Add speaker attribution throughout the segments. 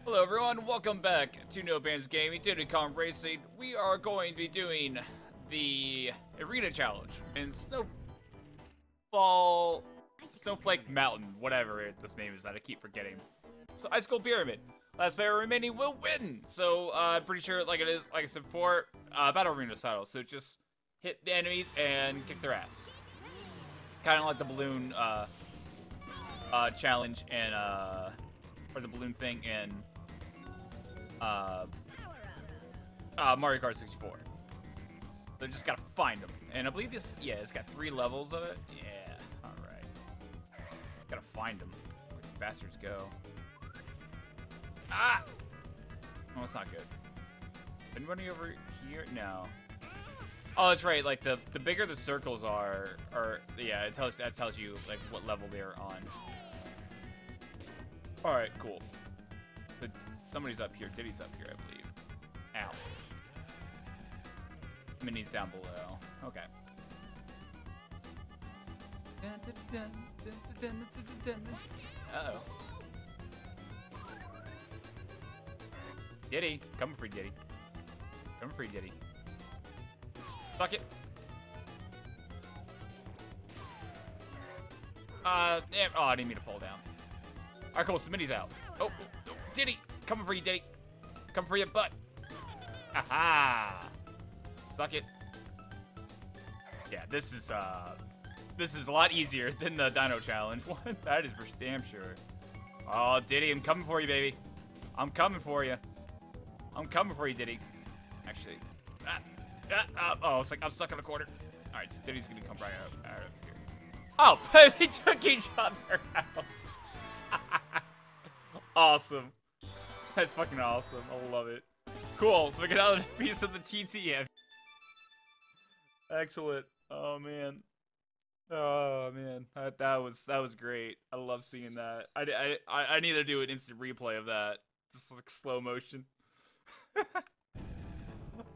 Speaker 1: Hello everyone, welcome back to No Bands Gaming, Diddy Racing. We are going to be doing the Arena Challenge in Snowflake Mountain, whatever this name is that I keep forgetting. So Ice Cold Pyramid. Last player remaining will win. So I'm pretty sure, like it is, like I said before, Battle Arena style. So just hit the enemies and kick their ass. Kind of like the balloon challenge and or the balloon thing in Mario Kart 64. So just gotta find them. And I believe this, yeah, it's got 3 levels of it. Yeah, alright. Gotta find them. Where the bastards go? Ah! Oh, that's not good. Anybody over here? No. Oh, that's right. Like the bigger the circles are, or yeah, that tells you like what level they're on. All right, cool. So somebody's up here. Diddy's up here, I believe. Ow. Minnie's down below. Okay. Uh-oh. Diddy. Coming for you, Diddy. Coming for you, Diddy. Fuck it. Damn. Oh, I didn't mean to fall down. Alright, cool. Smitty's out. Oh, Diddy. Coming for you, Diddy. Coming for your butt. Aha. Suck it. Yeah, this is a lot easier than the Dino Challenge one. That is for damn sure. Oh, Diddy, I'm coming for you, baby. I'm coming for you. I'm coming for you, Diddy. Actually, oh, it's like I'm stuck in a corner. All right, so Diddy's gonna come right out of here. Oh, they took each other out. Awesome. That's fucking awesome. I love it. Cool. So we got another piece of the TTM. Excellent. Oh man. Oh man. That was great. I love seeing that. I need to do an instant replay of that. Just like slow motion.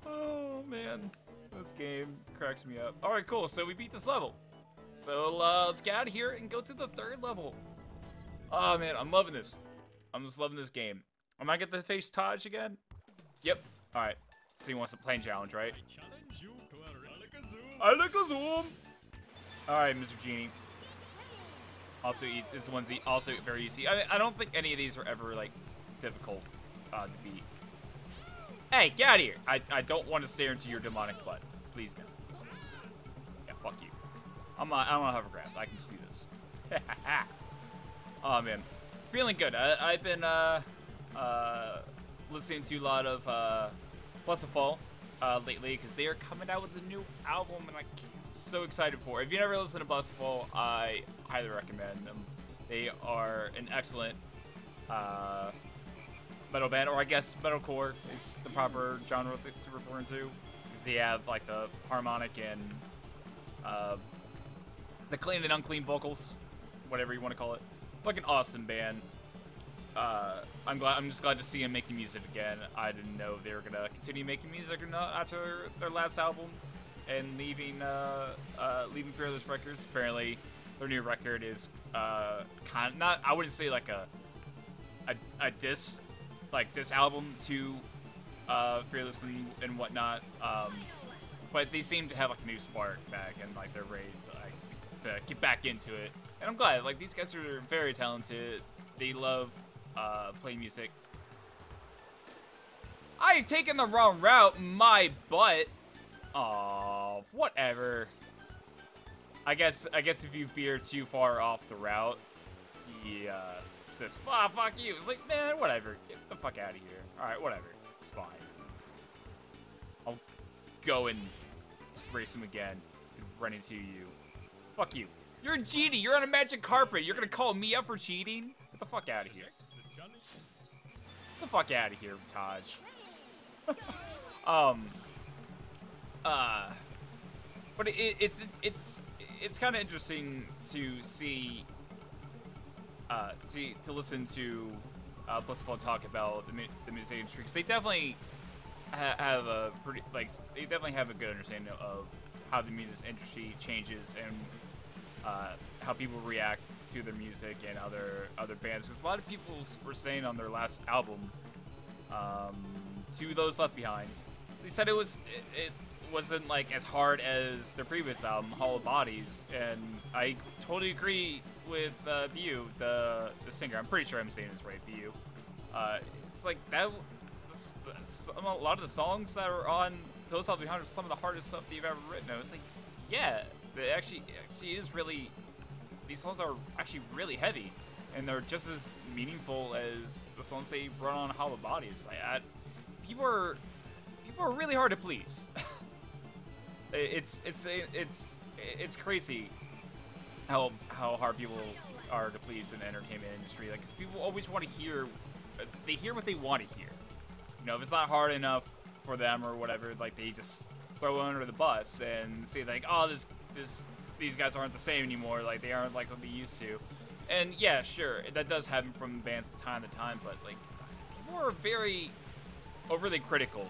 Speaker 1: Oh man. This game cracks me up. Alright, cool. So we beat this level. So let's get out of here and go to the 3rd level. Oh man, I'm loving this. I'm just loving this game. Am I get to face Taj again? Yep. Alright. So he wants a plane challenge, right? I like a zoom. Alright, Mr. Genie. Also, this one's also very easy. I don't think any of these are ever like difficult to beat. Hey, get out of here! I don't want to stare into your demonic butt. Please no. Yeah, fuck you. I don't want to hovercraft. I can just do this. Oh man, feeling good. I've been listening to a lot of Plus a Fall lately because they are coming out with a new album, and I'm so excited for it. If you never listened to Plus a Fall, I highly recommend them. They are an excellent metal band, or I guess metalcore is the proper genre to refer to, because they have like the harmonic and the clean and unclean vocals, whatever you want to call it. Fucking awesome band. I'm just glad to see them making music again. I didn't know if they were gonna continue making music or not after their last album and leaving Fearless Records. Apparently, their new record is kind of not. I wouldn't say like a diss, like this album to Fearless and whatnot. But they seem to have like a new spark back, and like they're ready to get back into it. And I'm glad. Like these guys are very talented. They love playing music. I've taken the wrong route. My butt. Oh, whatever. I guess if you veer too far off the route, he says, fuck you. It's like, man, whatever. Get the fuck out of here. Alright, whatever. It's fine. I'll go and race him again. He's gonna run into you. Fuck you. You're a genie. You're on a magic carpet. You're gonna call me up for cheating? Get the fuck out of here. Get the fuck out of here, Taj. But it's kind of interesting to see, to listen to Plus Fall talk about the music industry, because they definitely have a pretty, like, they definitely have a good understanding of how the music industry changes and how people react to their music and other bands, because a lot of people were saying on their last album, To Those Left Behind, they said it wasn't like as hard as their previous album, Hollow Bodies, and I totally agree with Bu, the singer. I'm pretty sure I'm saying this right, Bu. It's like that. A lot of the songs that are on Those Left Behind are some of the hardest stuff that you've ever written. I was like, yeah, it actually is really. These songs are actually really heavy, and they're just as meaningful as the songs they brought on Hollow Bodies. Like, people are really hard to please. It's crazy how hard people are to please in the entertainment industry. Like, 'cause people always want to hear, they hear what they want to hear. You know, if it's not hard enough for them or whatever, like, they just throw it under the bus and say like, oh, these guys aren't the same anymore. Like, they aren't like what they used to. And yeah, sure, that does happen from bands from time to time, but like, people are very overly critical,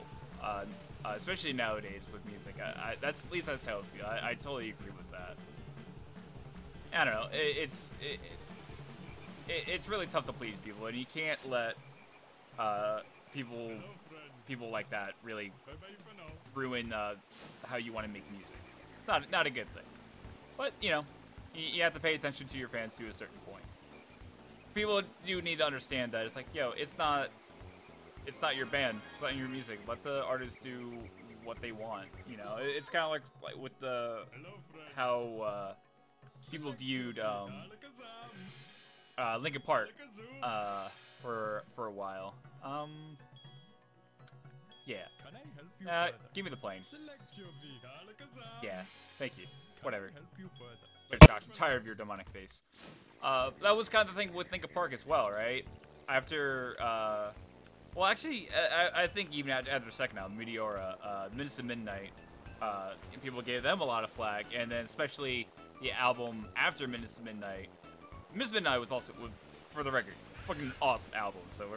Speaker 1: especially nowadays with music. That's at least that's how I feel. I totally agree with that. I don't know. It's really tough to please people, and you can't let people like that really ruin how you want to make music. It's not a good thing. But you know, you have to pay attention to your fans to a certain point. People do need to understand that it's like, yo, it's not your band, it's not your music. Let the artists do what they want. You know, it's kind of like with how people viewed Linkin Park for a while. Yeah. Give me the plane. Yeah, thank you. Whatever. Josh, I'm tired of your demonic face. That was kind of the thing with Linkin Park as well, right? After, well, actually, I think even after the second album, Meteora, Minutes to Midnight, people gave them a lot of flack, and then especially the album after Minutes to Midnight. Minutes to Midnight was also, for the record, fucking awesome album. So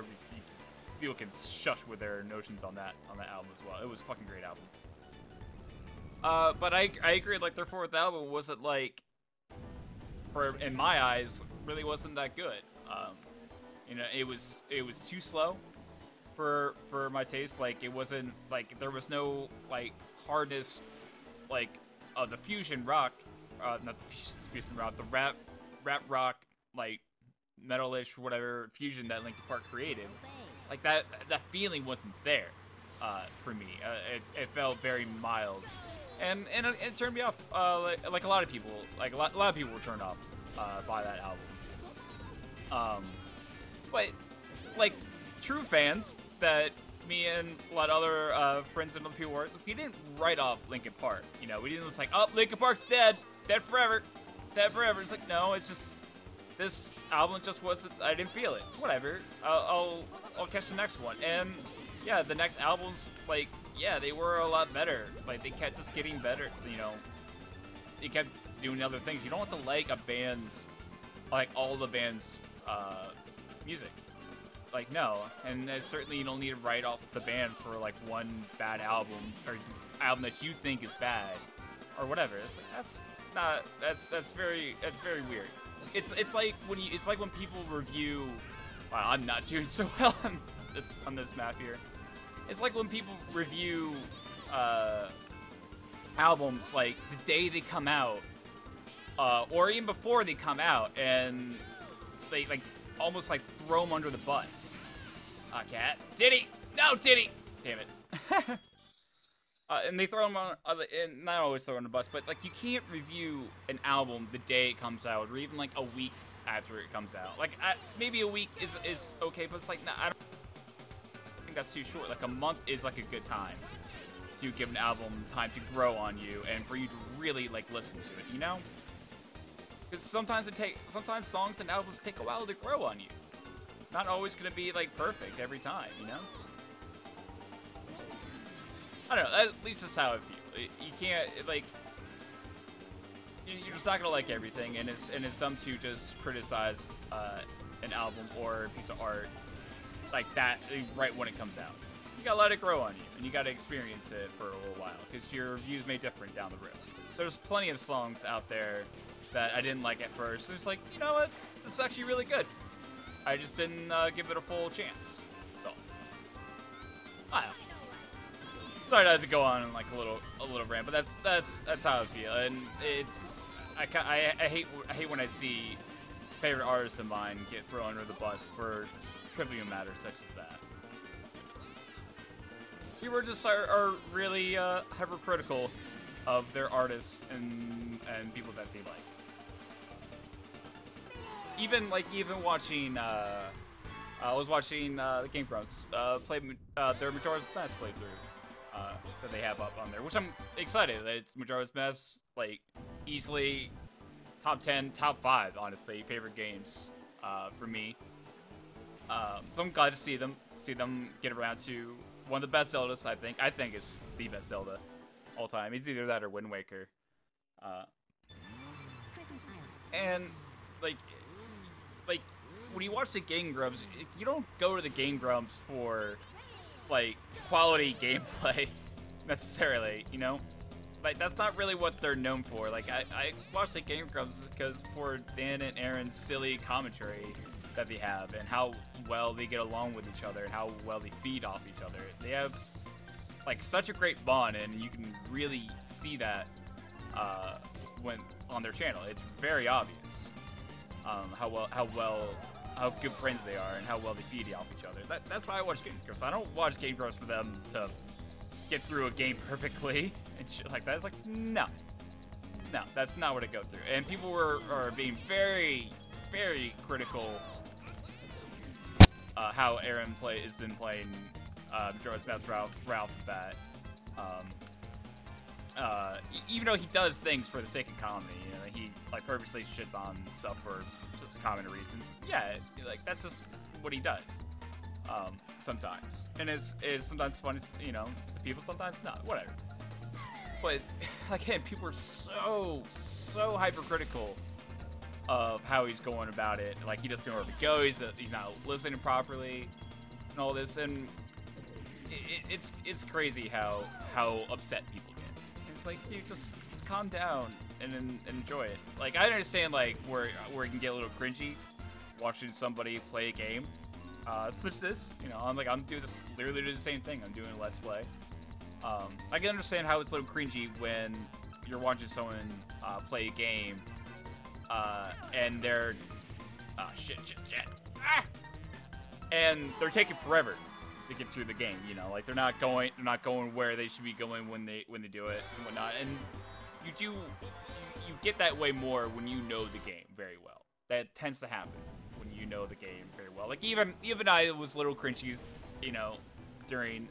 Speaker 1: people can shush with their notions on that album as well. It was a fucking great album. But I agree, like, their fourth album wasn't like, in my eyes, really wasn't that good. You know, it was too slow for my taste. Like, it wasn't like, there was no like hardness like the fusion rock, not the fusion rock, the rap rock, like metalish whatever fusion that Linkin Park created. Like that feeling wasn't there for me. It felt very mild. And it turned me off, like a lot of people, like a lot of people were turned off by that album. But like true fans that me and a lot of other friends and other people were, we didn't write off Linkin Park. You know, we didn't just like, oh, Linkin Park's dead forever, dead forever. It's like, no, it's just this album just wasn't. I didn't feel it. Whatever. I'll catch the next one. And yeah, the next albums, like, yeah, they were a lot better. Like, they kept just getting better, you know. They kept doing other things. You don't have to like a band's, like, all the band's music. Like, no. And certainly you don't need to write off the band for, like, one bad album, or album that you think is bad, or whatever. It's like, that's very weird. It's like when people review, wow, I'm not doing so well on this map here. It's like when people review albums like the day they come out, or even before they come out, and they like almost like throw them under the bus. Cat, Diddy, no Diddy, damn it. And they throw them on, and not always throw on the bus, but like you can't review an album the day it comes out, or even like a week after it comes out. Like maybe a week is okay, but it's like, nah, I don't think that's too short. Like a month is like a good time to give an album time to grow on you and for you to really like listen to it, you know? Because sometimes songs and albums take a while to grow on you. Not always gonna be like perfect every time, you know? I don't know, at least that's how I feel. You can't, like, you're just not gonna like everything, and it's dumb to just criticize an album or a piece of art like that right when it comes out. You gotta let it grow on you, and you gotta experience it for a little while, because your reviews may differ down the road. There's plenty of songs out there that I didn't like at first. It's like, you know what? This is actually really good. I just didn't give it a full chance. So, I don't know. Sorry not to go on like a little rant, but that's how I feel, and it's I hate when I see favorite artists of mine get thrown under the bus for trivial matters such as that. People just are really hypercritical of their artists and people that they like. Even watching I was watching the Game Grumps play their Majora's Mask playthrough that they have up on there, which I'm excited that it's Majora's Mask, like easily top 10, top 5, honestly, favorite games for me. So I'm glad to see them get around to one of the best Zeldas. I think it's the best Zelda all time. It's either that or Wind Waker. And like when you watch the Game Grumps, you don't go to the Game Grumps for like quality gameplay necessarily, you know? Like that's not really what they're known for. Like I watch the Game Grumps because for Dan and Aaron's silly commentary that they have and how well they get along with each other and how well they feed off each other. They have like such a great bond, and you can really see that when on their channel. It's very obvious how good friends they are and how well they feed off each other. That's why I watch Game Grumps. I don't watch Game Grumps for them to get through a game perfectly and shit like that. It's like, no, that's not what I go through. And people are being very, very critical how Aaron has been playing Majora's Mask Ralph that. Even though he does things for the sake of comedy, you know, he like purposely shits on stuff for just common reasons. Yeah, like that's just what he does. Sometimes, and it's sometimes fun. You know, to people, sometimes not. Whatever. But again, people are so hypercritical of how he's going about it. Like he doesn't know where to go. He's not listening properly, and all this. And it's crazy how upset people get. It's like, dude, just calm down and enjoy it. Like I understand like where it can get a little cringy watching somebody play a game. Such as this, you know, I'm doing this, literally do the same thing. I'm doing a Let's Play. I can understand how it's a little cringy when you're watching someone play a game, and they're, shit, and they're taking forever to get through the game. You know, like they're not going where they should be going when they do it and whatnot. And you get that way more when you know the game very well. That tends to happen. You know the game very well. Like even I was a little cringy, you know, during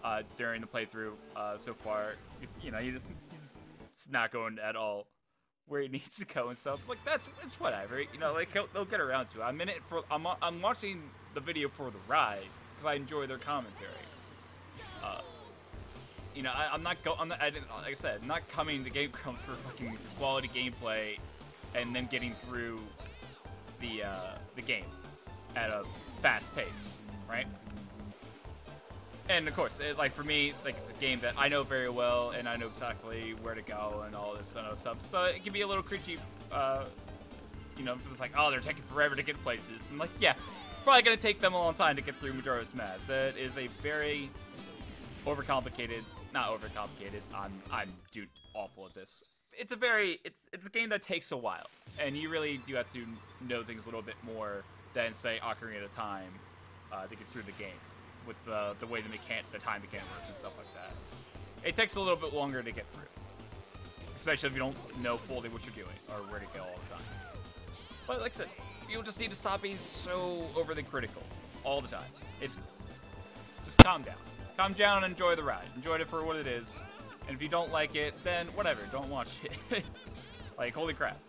Speaker 1: the playthrough so far. You know, he's not going at all where he needs to go and stuff. Like it's whatever. You know, like they'll get around to it. I'm watching the video for the ride because I enjoy their commentary. You know, like I said, I'm not coming to Game Grumps for fucking quality gameplay and then getting through the game at a fast pace, right? And of course, like for me, like it's a game that I know very well, and I know exactly where to go and all this other stuff. So it can be a little cringy, you know, it's like, oh, they're taking forever to get places. And like, yeah, it's probably gonna take them a long time to get through Majora's Mask. That is a very not overcomplicated. I'm dude awful at this. It's a game that takes a while, and you really do have to know things a little bit more than say Ocarina of Time to get through the game with the way the time mechanic works and stuff like that. It takes a little bit longer to get through, especially if you don't know fully what you're doing or where to go all the time. But like I said, you just need to stop being so overly critical all the time. It's just calm down and enjoy the ride. Enjoy it for what it is. And if you don't like it, then whatever, don't watch it. Like, holy crap.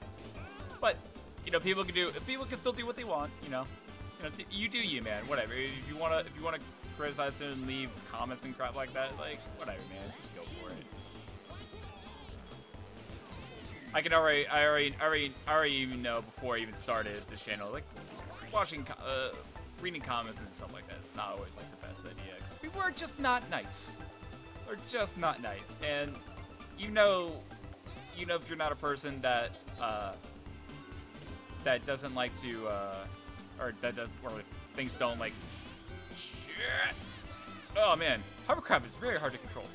Speaker 1: But, you know, people can still do what they want, you know. You do you, man, whatever. If you wanna criticize it and leave comments and crap like that, like, whatever, man, just go for it. I already even know before I even started this channel, like, reading comments and stuff like that, it's not always, like, the best idea, because people are just not nice. They're just not nice, and you know if you're not a person that that doesn't like to, or that does, or things don't like. Shit. Oh man, hovercraft is very hard to control.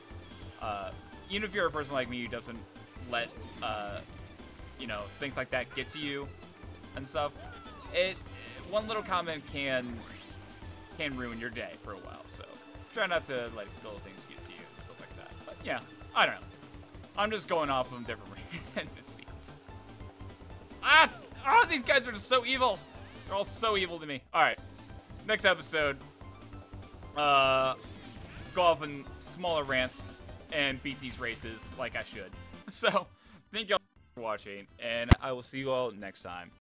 Speaker 1: Even if you're a person like me who doesn't let, you know, things like that get to you and stuff, one little comment can ruin your day for a while. So try not to let little things get to you and stuff like that. But yeah, I don't know. I'm just going off of different rants, it seems. These guys are just so evil. They're all so evil to me. All right, next episode, go off in smaller rants and beat these races like I should. So, thank y'all for watching, and I will see you all next time.